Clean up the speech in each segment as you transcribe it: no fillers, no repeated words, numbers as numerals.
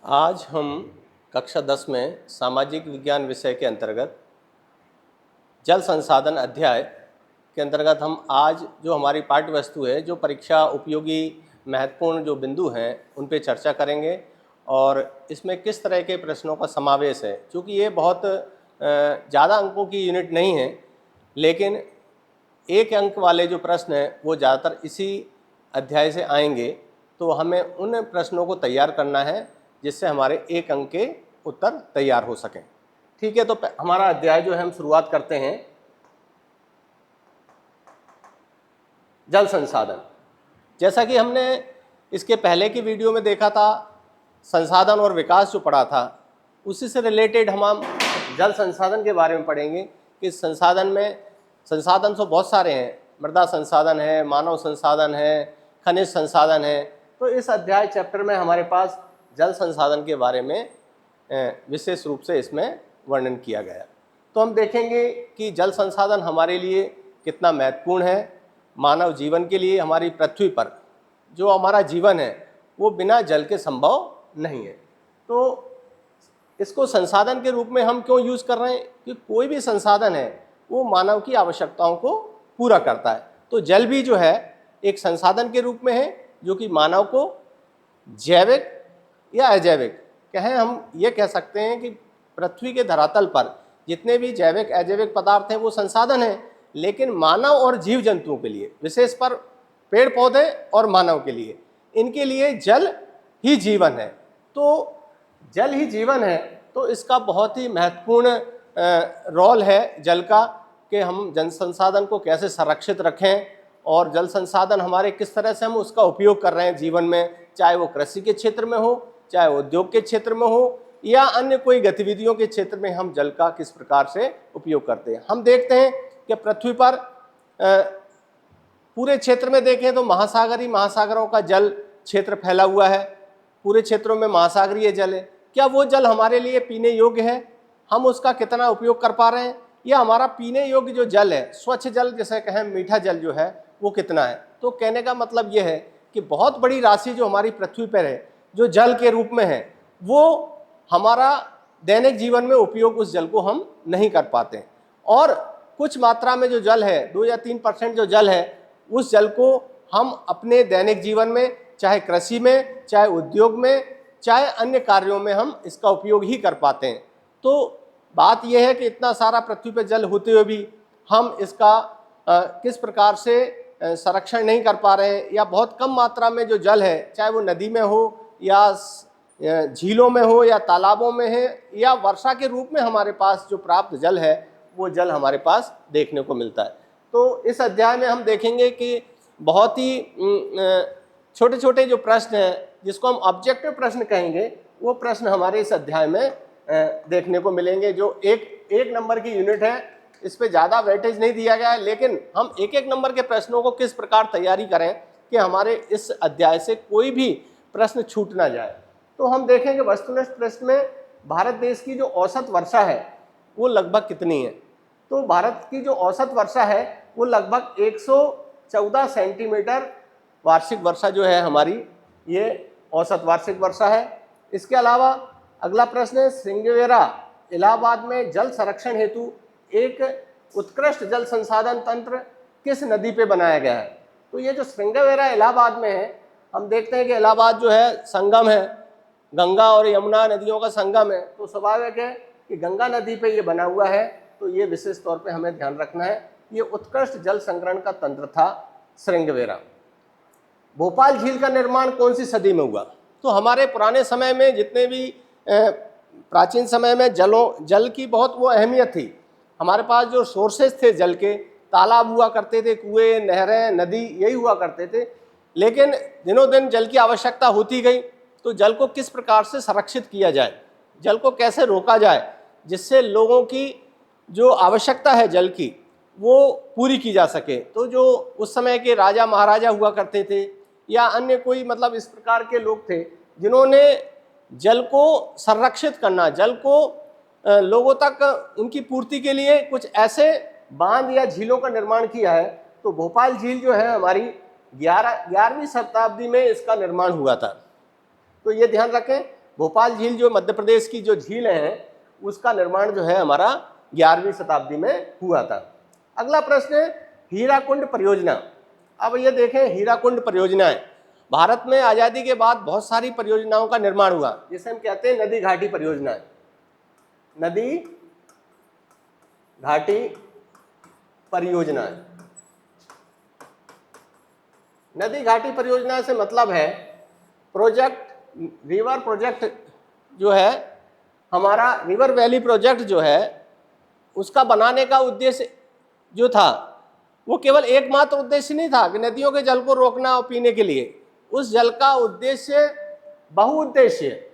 आज हम कक्षा 10 में सामाजिक विज्ञान विषय के अंतर्गत जल संसाधन अध्याय के अंतर्गत हम आज जो हमारी पाठ्य वस्तु है, जो परीक्षा उपयोगी महत्वपूर्ण जो बिंदु हैं उन पे चर्चा करेंगे और इसमें किस तरह के प्रश्नों का समावेश है। क्योंकि ये बहुत ज़्यादा अंकों की यूनिट नहीं है, लेकिन एक अंक वाले जो प्रश्न हैं वो ज़्यादातर इसी अध्याय से आएंगे, तो हमें उन प्रश्नों को तैयार करना है जिससे हमारे एक अंक के उत्तर तैयार हो सकें। ठीक है, तो हमारा अध्याय जो है हम शुरुआत करते हैं। जल संसाधन, जैसा कि हमने इसके पहले की वीडियो में देखा था, संसाधन और विकास जो पढ़ा था, उसी से रिलेटेड हम जल संसाधन के बारे में पढ़ेंगे कि संसाधन में संसाधन तो बहुत सारे हैं, मृदा संसाधन है, मानव संसाधन है, खनिज संसाधन है। तो इस अध्याय चैप्टर में हमारे पास जल संसाधन के बारे में विशेष रूप से इसमें वर्णन किया गया। तो हम देखेंगे कि जल संसाधन हमारे लिए कितना महत्वपूर्ण है। मानव जीवन के लिए हमारी पृथ्वी पर जो हमारा जीवन है वो बिना जल के संभव नहीं है। तो इसको संसाधन के रूप में हम क्यों यूज़ कर रहे हैं कि कोई भी संसाधन है वो मानव की आवश्यकताओं को पूरा करता है। तो जल भी जो है एक संसाधन के रूप में है जो कि मानव को जैविक या अजैविक कहें, हम ये कह सकते हैं कि पृथ्वी के धरातल पर जितने भी जैविक अजैविक पदार्थ हैं वो संसाधन हैं, लेकिन मानव और जीव जंतुओं के लिए, विशेष पर पेड़ पौधे और मानव के लिए, इनके लिए जल ही जीवन है। तो जल ही जीवन है, तो इसका बहुत ही महत्वपूर्ण रोल है जल का कि हम जल संसाधन को कैसे संरक्षित रखें और जल संसाधन हमारे किस तरह से हम उसका उपयोग कर रहे हैं जीवन में, चाहे वो कृषि के क्षेत्र में हो, चाहे उद्योग के क्षेत्र में हो या अन्य कोई गतिविधियों के क्षेत्र में हम जल का किस प्रकार से उपयोग करते हैं। हम देखते हैं कि पृथ्वी पर पूरे क्षेत्र में देखें तो महासागरों का जल क्षेत्र फैला हुआ है, पूरे क्षेत्रों में महासागरीय जल है। क्या वो जल हमारे लिए पीने योग्य है? हम उसका कितना उपयोग कर पा रहे हैं? या हमारा पीने योग्य जो जल है, स्वच्छ जल जिसे कहें, मीठा जल जो है वो कितना है? तो कहने का मतलब ये है कि बहुत बड़ी राशि जो हमारी पृथ्वी पर है जो जल के रूप में है, वो हमारा दैनिक जीवन में उपयोग उस जल को हम नहीं कर पाते। और कुछ मात्रा में जो जल है, 2 या 3% जो जल है, उस जल को हम अपने दैनिक जीवन में, चाहे कृषि में, चाहे उद्योग में, चाहे अन्य कार्यों में हम इसका उपयोग ही कर पाते हैं। तो बात यह है कि इतना सारा पृथ्वी पर जल होते हुए भी हम इसका किस प्रकार से संरक्षण नहीं कर पा रहे हैं, या बहुत कम मात्रा में जो जल है, चाहे वो नदी में हो या झीलों में हो या तालाबों में है या वर्षा के रूप में हमारे पास जो प्राप्त जल है वो जल हमारे पास देखने को मिलता है। तो इस अध्याय में हम देखेंगे कि बहुत ही छोटे छोटे जो प्रश्न हैं, जिसको हम ऑब्जेक्टिव प्रश्न कहेंगे, वो प्रश्न हमारे इस अध्याय में देखने को मिलेंगे। जो एक नंबर की यूनिट है, इस पे ज़्यादा वेटेज नहीं दिया गया है, लेकिन हम एक नंबर के प्रश्नों को किस प्रकार तैयारी करें कि हमारे इस अध्याय से कोई भी प्रश्न छूट ना जाए। तो हम देखेंगे वस्तुनिष्ठ प्रश्न में भारत देश की जो औसत वर्षा है वो लगभग कितनी है। तो भारत की जो औसत वर्षा है वो लगभग 114 सेंटीमीटर वार्षिक वर्षा जो है हमारी, ये औसत वार्षिक वर्षा है। इसके अलावा अगला प्रश्न है, श्रृंगेवेरा इलाहाबाद में जल संरक्षण हेतु एक उत्कृष्ट जल संसाधन तंत्र किस नदी पे बनाया गया है। तो ये जो श्रृंगेवेरा इलाहाबाद में है, हम देखते हैं कि इलाहाबाद जो है संगम है, गंगा और यमुना नदियों का संगम है, तो स्वाभाविक है कि गंगा नदी पे ये बना हुआ है। तो ये विशेष तौर पे हमें ध्यान रखना है, ये उत्कृष्ट जल संग्रहण का तंत्र था श्रृंगेवेरा। भोपाल झील का निर्माण कौन सी सदी में हुआ? तो हमारे पुराने समय में जितने भी प्राचीन समय में जल की बहुत वो अहमियत थी। हमारे पास जो सोर्सेज थे जल के, तालाब हुआ करते थे, कुएं, नहरें, नदी, यही हुआ करते थे। लेकिन दिनों दिन जल की आवश्यकता होती गई, तो जल को किस प्रकार से संरक्षित किया जाए, जल को कैसे रोका जाए जिससे लोगों की जो आवश्यकता है जल की वो पूरी की जा सके। तो जो उस समय के राजा महाराजा हुआ करते थे या अन्य कोई मतलब इस प्रकार के लोग थे जिन्होंने जल को संरक्षित करना, जल को लोगों तक उनकी पूर्ति के लिए कुछ ऐसे बांध या झीलों का निर्माण किया है। तो भोपाल झील जो है हमारी 11वीं शताब्दी में इसका निर्माण हुआ था। तो ये ध्यान रखें भोपाल झील जो मध्य प्रदेश की जो झीलें हैं उसका निर्माण जो है हमारा 11वीं शताब्दी में हुआ था। अगला प्रश्न है हीराकुंड परियोजना। अब ये देखें हीराकुंड परियोजनाएं, भारत में आज़ादी के बाद बहुत सारी परियोजनाओं का निर्माण हुआ, जिसे हम कहते हैं नदी घाटी परियोजनाएं। नदी घाटी परियोजनाएं, नदी घाटी परियोजना से मतलब है प्रोजेक्ट, रिवर प्रोजेक्ट जो है हमारा, रिवर वैली प्रोजेक्ट जो है उसका बनाने का उद्देश्य जो था वो केवल एकमात्र उद्देश्य नहीं था कि नदियों के जल को रोकना और पीने के लिए। उस जल का उद्देश्य बहुउद्देश्य,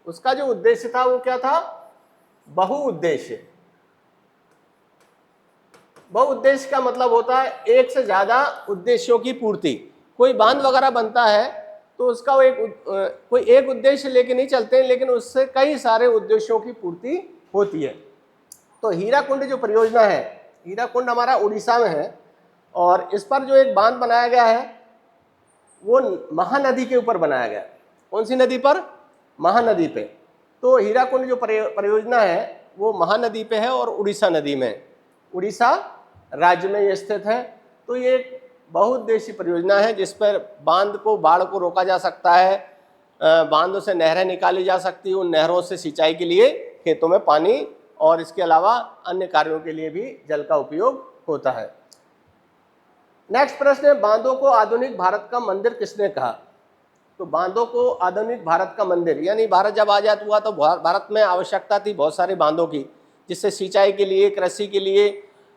उसका जो उद्देश्य था वो क्या था? बहुउद्देश्य। बहुउद्देश्य का मतलब होता है एक से ज्यादा उद्देश्यों की पूर्ति। कोई बांध वगैरह बनता है तो उसका कोई एक उद्देश्य लेके नहीं चलते हैं, लेकिन उससे कई सारे उद्देश्यों की पूर्ति होती है। तो हीराकुंड जो परियोजना है, हीराकुंड हमारा उड़ीसा में है और इस पर जो एक बांध बनाया गया है वो महानदी के ऊपर बनाया गया। कौन सी नदी पर? महानदी पे। तो हीराकुंड जो परियोजना है वो महानदी पे है और उड़ीसा नदी में, उड़ीसा राज्य में ये स्थित है। तो ये एक बहुउद्देशीय परियोजना है जिस पर बांध को, बाढ़ को रोका जा सकता है, बांधों से नहरें निकाली जा सकती हैं, उन नहरों से सिंचाई के लिए खेतों में पानी और इसके अलावा अन्य कार्यों के लिए भी जल का उपयोग होता है। नेक्स्ट प्रश्न है बांधों को आधुनिक भारत का मंदिर किसने कहा? तो बांधों को आधुनिक भारत का मंदिर, यानी भारत जब आजाद हुआ तो भारत में आवश्यकता थी बहुत सारे बांधों की, जिससे सिंचाई के लिए, कृषि के लिए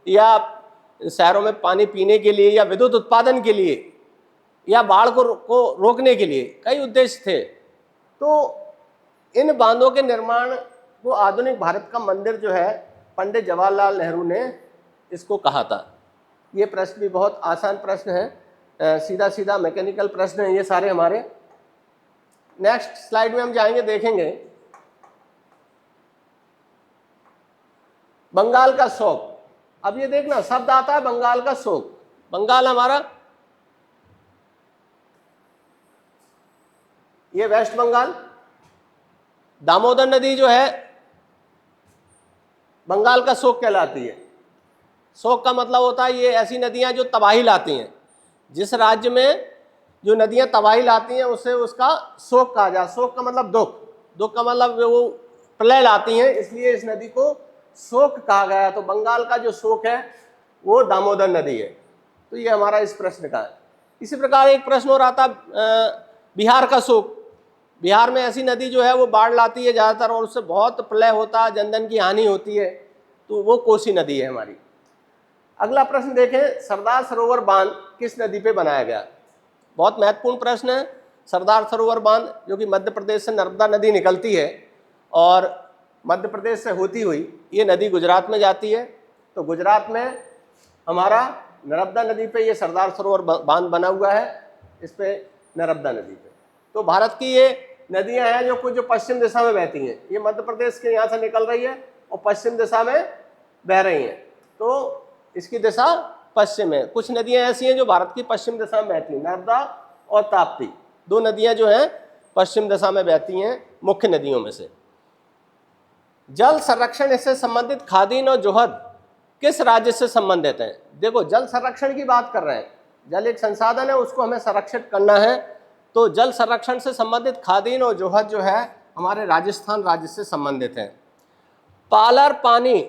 या शहरों में पानी पीने के लिए या विद्युत उत्पादन के लिए या बाढ़ को रोकने के लिए कई उद्देश्य थे। तो इन बांधों के निर्माण को आधुनिक भारत का मंदिर जो है पंडित जवाहरलाल नेहरू ने इसको कहा था। ये प्रश्न भी बहुत आसान प्रश्न है, सीधा सीधा मैकेनिकल प्रश्न है ये सारे हमारे। नेक्स्ट स्लाइड में हम जाएंगे, देखेंगे बंगाल का शोक। अब ये देखना शब्द आता है बंगाल का शोक। बंगाल हमारा ये वेस्ट बंगाल, दामोदर नदी जो है बंगाल का शोक कहलाती है। शोक का मतलब होता है ये ऐसी नदियां जो तबाही लाती हैं। जिस राज्य में जो नदियां तबाही लाती हैं उसे उसका शोक कहा जाए। शोक का मतलब दुख, दुख का मतलब वो प्रलय लाती हैं, इसलिए इस नदी को शोक कहा गया। तो बंगाल का जो शोक है वो दामोदर नदी है। तो ये हमारा इस प्रश्न का है। इसी प्रकार एक प्रश्न और आता बिहार का शोक। बिहार में ऐसी नदी जो है वो बाढ़ लाती है ज़्यादातर और उससे बहुत प्रलय होता है, जनधन की हानि होती है, तो वो कोसी नदी है हमारी। अगला प्रश्न देखें सरदार सरोवर बांध किस नदी पे बनाया गया? बहुत महत्वपूर्ण प्रश्न है। सरदार सरोवर बांध जो कि मध्य प्रदेश से नर्मदा नदी निकलती है और मध्य प्रदेश से होती हुई ये नदी गुजरात में जाती है। तो गुजरात में हमारा नर्मदा नदी पे ये सरदार सरोवर बांध बना हुआ है, इस पे नर्मदा नदी पे। तो भारत की ये नदियां हैं जो कुछ जो पश्चिम दिशा में बहती हैं। ये मध्य प्रदेश के यहाँ से निकल रही है और पश्चिम दिशा में बह रही हैं, तो इसकी दिशा पश्चिम है। कुछ नदियां ऐसी हैं जो भारत की पश्चिम दिशा में बहती हैं, नर्मदा और ताप्ती, दो नदियां जो हैं पश्चिम दिशा में बहती हैं, मुख्य नदियों में से। जल संरक्षण से संबंधित खादीन और जोहद किस राज्य से संबंधित है? देखो जल संरक्षण की बात कर रहे हैं, जल एक संसाधन है, उसको हमें संरक्षित करना है। तो जल संरक्षण से संबंधित खादीन और जोहद जो है हमारे राजस्थान राज्य से संबंधित है। पालर पानी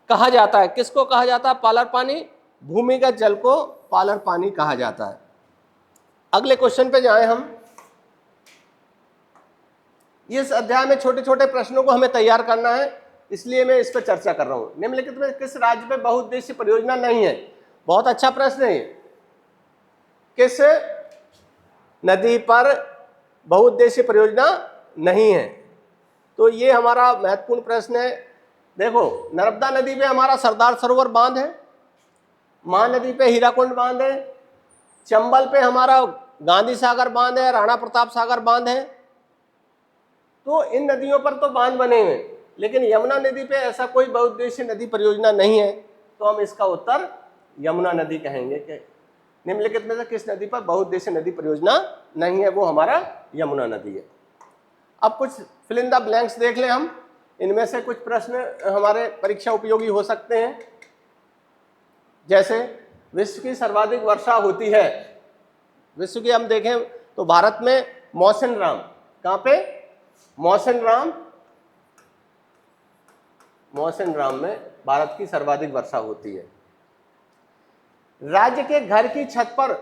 कहा जाता है, किसको कहा जाता है पालर पानी? भूमिगत जल को पालर पानी कहा जाता है। अगले क्वेश्चन पे जाएं हम। इस अध्याय में छोटे छोटे प्रश्नों को हमें तैयार करना है, इसलिए मैं इस पर चर्चा कर रहा हूं। निम्नलिखित में किस राज्य में बहुउद्देशीय परियोजना नहीं है? बहुत अच्छा प्रश्न है। किस नदी पर बहुउद्देशीय परियोजना नहीं है? तो ये हमारा महत्वपूर्ण प्रश्न है। देखो नर्मदा नदी पे हमारा सरदार सरोवर बांध है, महानदी पे हीराकुंड बांध है, चंबल पे हमारा गांधी सागर बांध है, राणा प्रताप सागर बांध है। तो इन नदियों पर तो बांध बने हुए हैं, लेकिन यमुना नदी पे ऐसा कोई बहुउद्देशीय नदी परियोजना नहीं है। तो हम इसका उत्तर यमुना नदी कहेंगे कि निम्नलिखित में से किस नदी पर बहुउद्देशीय नदी परियोजना नहीं है? वो हमारा यमुना नदी है। अब कुछ फिल इन द ब्लैंक्स देख लें हम, इनमें से कुछ प्रश्न हमारे परीक्षा उपयोगी हो सकते हैं। जैसे विश्व की सर्वाधिक वर्षा होती है, विश्व की हम देखें तो भारत में मौसिनराम, कहाँ पे? मौसिनराम में भारत की सर्वाधिक वर्षा होती है। राज्य के घर की छत पर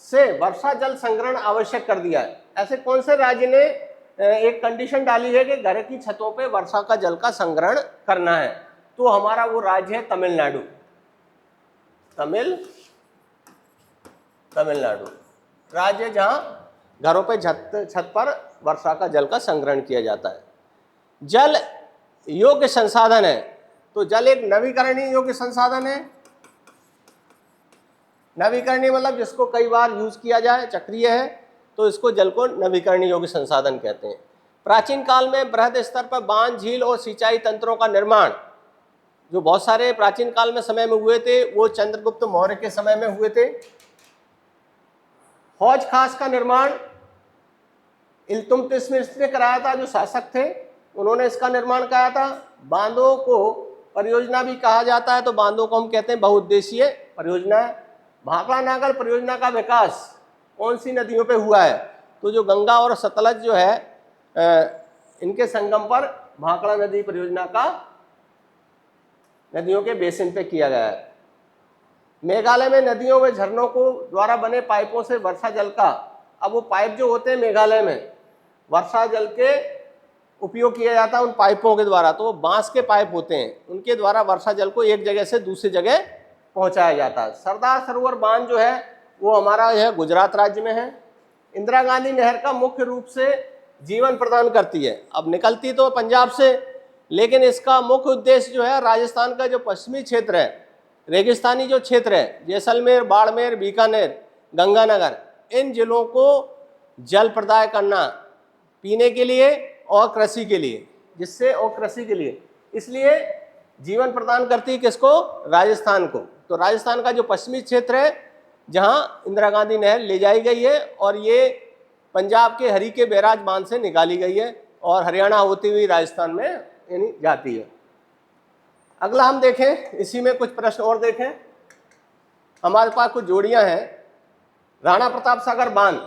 से वर्षा जल संग्रहण आवश्यक कर दिया है। ऐसे कौन से राज्य ने एक कंडीशन डाली है कि घर की छतों पे वर्षा का जल का संग्रहण करना है? तो हमारा वो राज्य है तमिलनाडु। तमिलनाडु राज्य जहां घरों पे छत पर वर्षा का जल का संग्रहण किया जाता है। जल योग्य संसाधन है, तो जल एक नवीकरणीय योग्य संसाधन है। नवीकरणीय मतलब जिसको कई बार यूज किया जाए, चक्रीय है, तो इसको जल को नवीकरणीय योग्य संसाधन कहते हैं। प्राचीन काल में बृहद स्तर पर बांध, झील और सिंचाई तंत्रों का निर्माण जो बहुत सारे प्राचीन काल में समय में हुए थे, वो चंद्रगुप्त मौर्य के समय में हुए थे। हौज खास का निर्माण इल्तुतमिश ने कराया था, जो शासक थे उन्होंने इसका निर्माण कराया था। बांधों को परियोजना भी कहा जाता है, तो बांधों को हम कहते हैं बहुउद्देशीय परियोजना। भाखड़ा नागल परियोजना का विकास कौन सी नदियों पे हुआ है? तो जो गंगा और सतलज जो है इनके संगम पर भाखड़ा नदी परियोजना का नदियों के बेसिन पे किया गया है। मेघालय में नदियों व झरनों को द्वारा बने पाइपों से वर्षा जल का, अब वो पाइप जो होते हैं मेघालय में वर्षा जल के उपयोग किया जाता है उन पाइपों के द्वारा, तो वो बांस के पाइप होते हैं, उनके द्वारा वर्षा जल को एक जगह से दूसरी जगह पहुंचाया जाता है। सरदार सरोवर बांध जो है वो हमारा यह गुजरात राज्य में है। इंदिरा गांधी नहर का मुख्य रूप से जीवन प्रदान करती है, अब निकलती तो पंजाब से, लेकिन इसका मुख्य उद्देश्य जो है राजस्थान का जो पश्चिमी क्षेत्र है, रेगिस्तानी जो क्षेत्र है, जैसलमेर, बाड़मेर, बीकानेर, गंगानगर, इन जिलों को जल प्रदाय करना पीने के लिए और कृषि के लिए, जिससे और कृषि के लिए, इसलिए जीवन प्रदान करती है किसको? राजस्थान को। तो राजस्थान का जो पश्चिमी क्षेत्र है जहां इंदिरा गांधी नहर ले जाई गई है, और ये पंजाब के हरी के बैराज बांध से निकाली गई है और हरियाणा होती हुई राजस्थान में यानी जाती है। अगला हम देखें, इसी में कुछ प्रश्न और देखें। हमारे पास कुछ जोड़ियां हैं। राणा प्रताप सागर बांध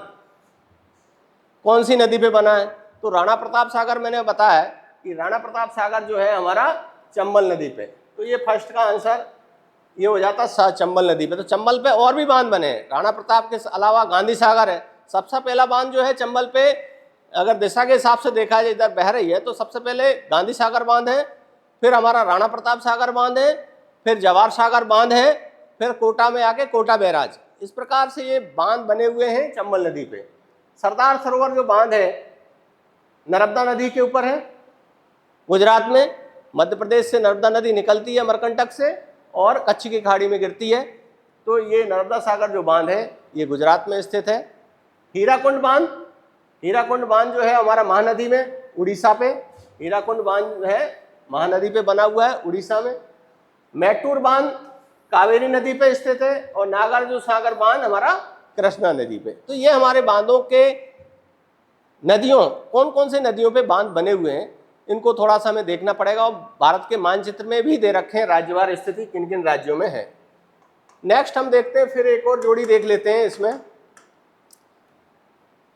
कौन सी नदी पे बना है? तो राणा प्रताप सागर मैंने बताया कि राणा प्रताप सागर जो है हमारा चंबल नदी पे, तो ये फर्स्ट का आंसर ये हो जाता चंबल नदी पे। तो चंबल पे और भी बांध बने हैं, राणा प्रताप के अलावा गांधी सागर है। सबसे पहला बांध जो है चंबल पे, अगर दिशा के हिसाब से देखा जाए इधर बह रही है, तो सबसे पहले गांधी सागर बांध है, फिर हमारा राणा प्रताप सागर बांध है, फिर जवाहर सागर बांध है, फिर कोटा में आके कोटा बैराज। इस प्रकार से ये बांध बने हुए हैं चंबल नदी पे। सरदार सरोवर जो बांध है नर्मदा नदी के ऊपर है, गुजरात में। मध्य प्रदेश से नर्मदा नदी निकलती है अमरकंटक से और कच्छ की खाड़ी में गिरती है, तो ये नर्मदा सागर जो बांध है ये गुजरात में स्थित है। हीराकुंड बांध जो है हमारा महानदी में, उड़ीसा पे। हीराकुंड बांध जो है महानदी पे बना हुआ है उड़ीसा में। मैटूर बांध कावेरी नदी पे स्थित है, और नागार्जुन सागर बांध हमारा कृष्णा नदी पे। तो ये हमारे बांधों के नदियों, कौन कौन से नदियों पे बांध बने हुए हैं, इनको थोड़ा सा हमें देखना पड़ेगा। और भारत के मानचित्र में भी दे रखे हैं राज्यवार स्थिति किन किन राज्यों में है। नेक्स्ट हम देखते हैं, फिर एक और जोड़ी देख लेते हैं। इसमें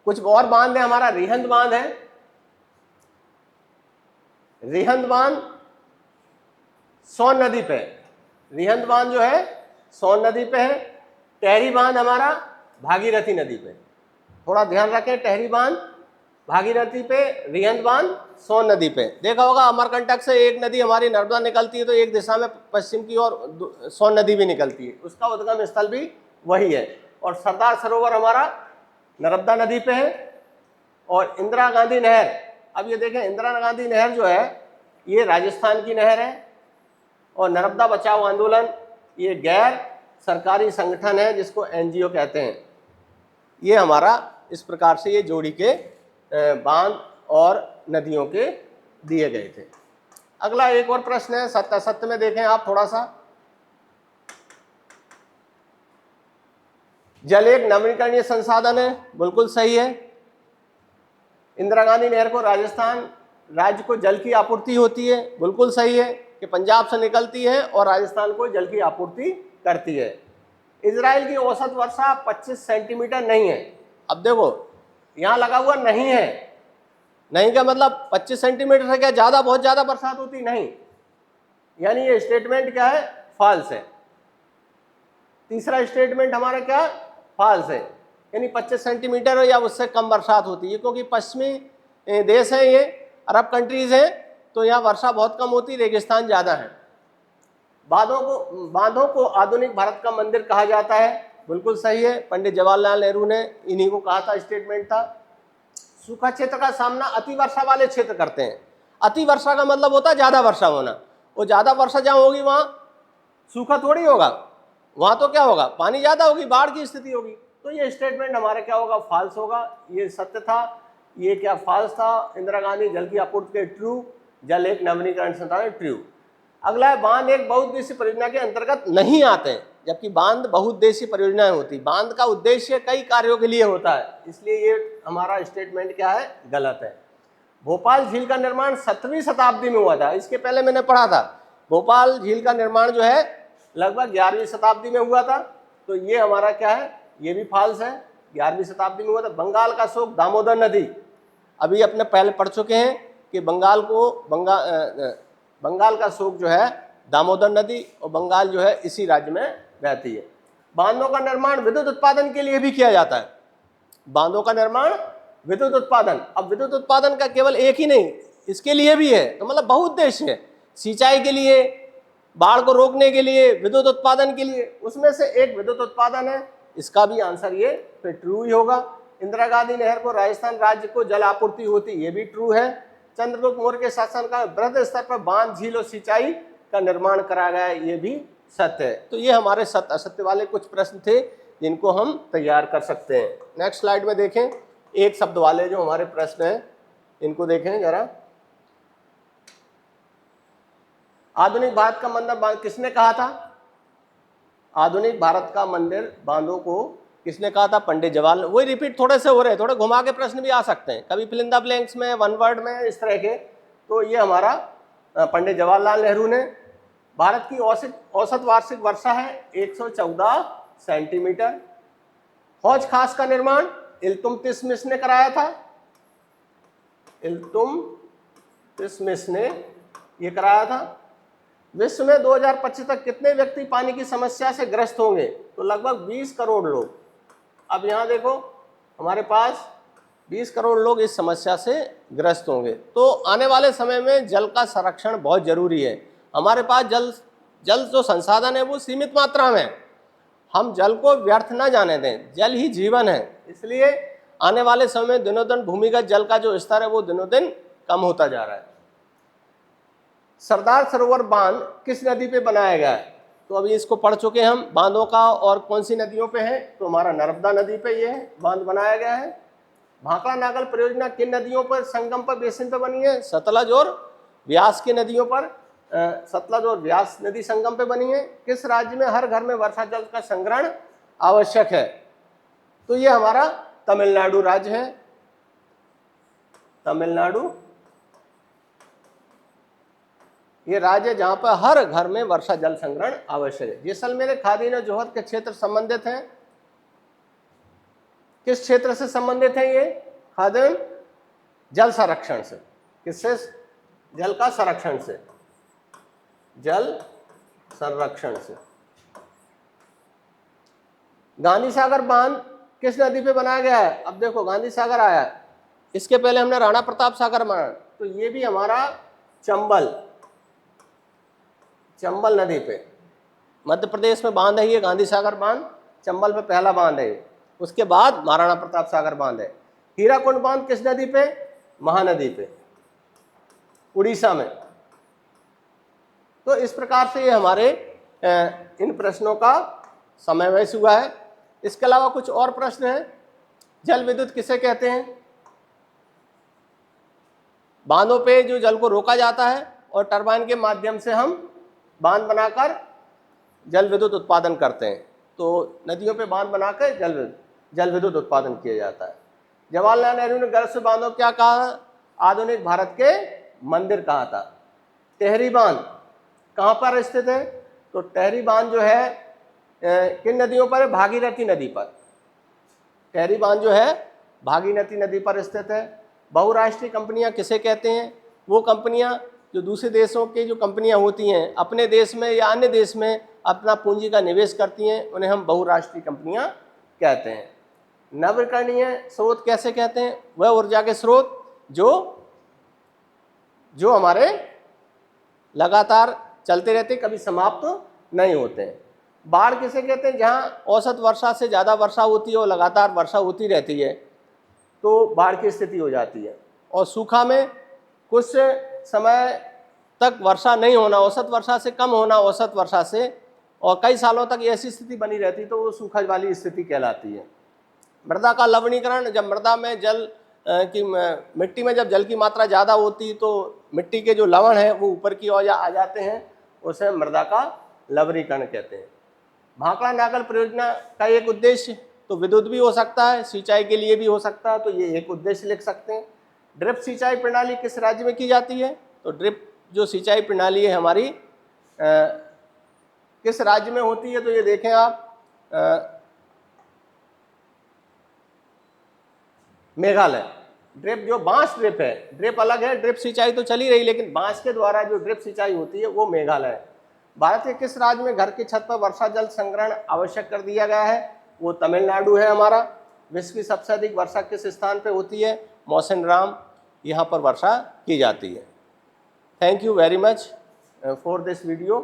कुछ और बांध है, हमारा रिहंद बांध है। रिहंद बांध सोन नदी पे, रिहंद बांध जो है सोन नदी पे है। टहरी बांध हमारा भागीरथी नदी पे। थोड़ा ध्यान रखें, टहरी बांध भागीरथी पे, रिहंद बांध सोन नदी पे। देखा होगा अमरकंटक से एक नदी हमारी नर्मदा निकलती है, तो एक दिशा में पश्चिम की ओर सोन नदी भी निकलती है, उसका उद्गम स्थल भी वही है। और सरदार सरोवर हमारा नर्मदा नदी पे है। और इंदिरा गांधी नहर, अब ये देखें इंदिरा गांधी नहर जो है ये राजस्थान की नहर है। और नर्मदा बचाओ आंदोलन ये गैर सरकारी संगठन है जिसको एनजीओ कहते हैं। ये हमारा इस प्रकार से ये जोड़ी के बांध और नदियों के दिए गए थे। अगला एक और प्रश्न है, सत्य असत्य में देखें आप थोड़ा सा। जल एक नवीकरणीय संसाधन है, बिल्कुल सही है। इंदिरा गांधी नहर को राजस्थान राज्य को जल की आपूर्ति होती है, बिल्कुल सही है कि पंजाब से निकलती है और राजस्थान को जल की आपूर्ति करती है। इजराइल की औसत वर्षा 25 सेंटीमीटर नहीं है। अब देखो यहाँ लगा हुआ नहीं है, नहीं का मतलब 25 सेंटीमीटर से क्या ज़्यादा बहुत ज़्यादा बरसात होती? नहीं, यानी ये स्टेटमेंट क्या है? फॉल्स है। तीसरा स्टेटमेंट हमारा क्या? फॉल्स है, यानी 25 सेंटीमीटर या उससे कम बरसात होती है, क्योंकि पश्चिमी देश है, ये अरब कंट्रीज हैं, तो यहाँ वर्षा बहुत कम होती, रेगिस्तान ज़्यादा है। बांधों को आधुनिक भारत का मंदिर कहा जाता है, बिल्कुल सही है, पंडित जवाहरलाल नेहरू ने इन्हीं को कहा था, स्टेटमेंट था। सूखा क्षेत्र का सामना अति वर्षा वाले क्षेत्र करते हैं। अति वर्षा का मतलब होता है ज़्यादा वर्षा होना, और ज़्यादा वर्षा जहाँ होगी वहाँ सूखा थोड़ी होगा, वहाँ तो क्या होगा? पानी ज़्यादा होगी, बाढ़ की स्थिति होगी। तो ये स्टेटमेंट हमारा क्या होगा? फॉल्स होगा। ये सत्य था, ये क्या फॉल्स था? इंदिरा गांधी जल की आपूर्ति के ट्रू, जल एक नवीनीकरण संसाधन है, ट्रू। अगला है बांध एक बहुउद्देशीय परियोजना के अंतर्गत नहीं आते हैं, जबकि बांध बहुउद्देशीय परियोजनाएं होती। बांध का उद्देश्य कई कार्यों के लिए होता है, इसलिए ये हमारा स्टेटमेंट क्या है? गलत है। भोपाल झील का निर्माण 7वीं शताब्दी में हुआ था, इसके पहले मैंने पढ़ा था। भोपाल झील का निर्माण जो है लगभग 11वीं शताब्दी में हुआ था, तो ये हमारा क्या है? ये भी फॉल्स है, 11वीं शताब्दी में हुआ था। बंगाल का शोक दामोदर नदी, अभी अपने पहले पढ़ चुके हैं कि बंगाल का शोक जो है दामोदर नदी, और बंगाल जो है इसी राज्य में बहती है। बांधों का निर्माण विद्युत उत्पादन के लिए भी किया जाता है। बांधों का निर्माण विद्युत उत्पादन, अब विद्युत उत्पादन का केवल एक ही नहीं, इसके लिए भी है, तो मतलब बहुउद्देश्य है। सिंचाई के लिए, बाढ़ को रोकने के लिए, विद्युत उत्पादन के लिए, उसमें से एक विद्युत उत्पादन है। इसका भी आंसर ये फिर ट्रू ही होगा। इंदिरा गांधी नहर को राजस्थान राज्य को जल आपूर्ति होती, ये भी ट्रू है। चंद्रगुप्त मौर्य के शासन का बृहद स्तर पर बांध, झील और सिंचाई का निर्माण कराया गया, ये भी सत्य है। तो ये हमारे सत्य असत्य वाले कुछ प्रश्न थे जिनको हम तैयार कर सकते हैं। नेक्स्ट स्लाइड में देखें, एक शब्द वाले जो हमारे प्रश्न हैं इनको देखें जरा। आधुनिक भारत का मंदिर किसने कहा था? आधुनिक भारत का मंदिर बांधों को किसने कहा था? पंडित जवाहरलाल। वही रिपीट थोड़े से हो रहे हैं, थोड़े घुमा के प्रश्न भी आ सकते हैं, कभी फिल इन द ब्लैंक्स में, वन वर्ड में, इस तरह के। तो ये हमारा पंडित जवाहरलाल नेहरू ने। भारत की औसत वार्षिक वर्षा है 114 सेंटीमीटर। हौज खास का निर्माण इल्तुतमिश ने कराया था, इल्तुतमिश ने ये कराया था। विश्व में 2025 तक कितने व्यक्ति पानी की समस्या से ग्रस्त होंगे? तो लगभग 20 करोड़ लोग। अब यहाँ देखो हमारे पास 20 करोड़ लोग इस समस्या से ग्रस्त होंगे। तो आने वाले समय में जल का संरक्षण बहुत जरूरी है। हमारे पास जल जो संसाधन है वो सीमित मात्रा में, हम जल को व्यर्थ न जाने दें, जल ही जीवन है। इसलिए आने वाले समय में दिनों दिन भूमिगत जल का जो स्तर है वो दिनों दिन कम होता जा रहा है। सरदार सरोवर बांध किस नदी पे बनाया गया है? तो अभी इसको पढ़ चुके हम, बांधों का, और कौन सी नदियों पे है? तो हमारा नर्मदा नदी पे ये बांध बनाया गया है। भाखड़ा नागल परियोजना किन नदियों पर संगम पर बेसिन पर बनी है? सतलज और व्यास की नदियों पर, सतलज और व्यास नदी संगम पे बनी है। किस राज्य में हर घर में वर्षा जल का संग्रहण आवश्यक है? तो ये हमारा तमिलनाडु राज्य है, तमिलनाडु ये राज्य जहां पर हर घर में वर्षा जल संग्रहण आवश्यक है। जैसलमेर, खादीन और जोहर के क्षेत्र संबंधित हैं। किस क्षेत्र से संबंधित है ये? खादीन जल संरक्षण से। किससे? जल का संरक्षण से, जल संरक्षण से। गांधी सागर बांध किस नदी पे बनाया गया है? अब देखो गांधी सागर आया है, इसके पहले हमने राणा प्रताप सागर माना, तो ये भी हमारा चंबल नदी पे, मध्य प्रदेश में बांध है ये गांधी सागर बांध, चंबल पे पहला बांध है। उसके बाद महाराणा प्रताप सागर बांध है। हीराकुंड बांध किस नदी पे? महानदी पे, उड़ीसा में। तो इस प्रकार से ये हमारे इन प्रश्नों का समावेश हुआ है। इसके अलावा कुछ और प्रश्न हैं। जल विद्युत किसे कहते हैं? बांधों पे जो जल को रोका जाता है और टरबाइन के माध्यम से हम बांध बनाकर जल विद्युत उत्पादन करते हैं। तो नदियों पे बांध बनाकर जल विद्युत उत्पादन किया जाता है। जवाहरलाल नेहरू ने गर्भ से बांधो क्या कहा? आधुनिक भारत के मंदिर कहा था। टेहरी बांध कहाँ पर स्थित है? तो टेहरी बांध जो है किन नदियों पर है? भागीरथी नदी पर। टेहरी बांध जो है भागीरथी नदी पर स्थित है। बहुराष्ट्रीय कंपनियां किसे कहते हैं? वो कंपनियां जो दूसरे देशों की जो कंपनियां होती हैं अपने देश में या अन्य देश में अपना पूंजी का निवेश करती हैं, उन्हें हम बहुराष्ट्रीय कंपनियां कहते हैं। नवीकरणीय स्रोत कैसे कहते हैं? वह ऊर्जा के स्रोत जो हमारे लगातार चलते रहते, कभी समाप्त नहीं होते हैं। बाढ़ किसे कहते हैं? जहाँ औसत वर्षा से ज़्यादा वर्षा होती है और लगातार वर्षा होती रहती है तो बाढ़ की स्थिति हो जाती है। और सूखा में कुछ समय तक वर्षा नहीं होना, औसत वर्षा से कम होना, औसत वर्षा से, और कई सालों तक ऐसी स्थिति बनी रहती तो वो सूखा वाली स्थिति कहलाती है। मृदा का लवणीकरण, जब मृदा में जल की मिट्टी में जब जल की मात्रा ज़्यादा होती तो मिट्टी के जो लवण हैं वो ऊपर की ओर आ जाते हैं, उसे मृदा का लवणीकरण कहते हैं। भाखड़ा नागल परियोजना का एक उद्देश्य तो विद्युत भी हो सकता है, सिंचाई के लिए भी हो सकता है, तो ये एक उद्देश्य लिख सकते हैं। ड्रिप सिंचाई प्रणाली किस राज्य में की जाती है? तो ड्रिप जो सिंचाई प्रणाली है हमारी किस राज्य में होती है? तो ये देखें आप, मेघालय। ड्रिप जो बांस ड्रिप है, ड्रिप अलग है, ड्रिप सिंचाई तो चली रही, लेकिन बांस के द्वारा जो ड्रिप सिंचाई होती है वो मेघालय। भारत के किस राज्य में घर की छत पर वर्षा जल संग्रहण आवश्यक कर दिया गया है? वो तमिलनाडु है हमारा। विश्व की सबसे अधिक वर्षा किस स्थान पे होती है? मौसिनराम, यहाँ पर वर्षा की जाती है। Thank you very much for this video.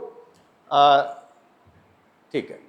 ठीक है।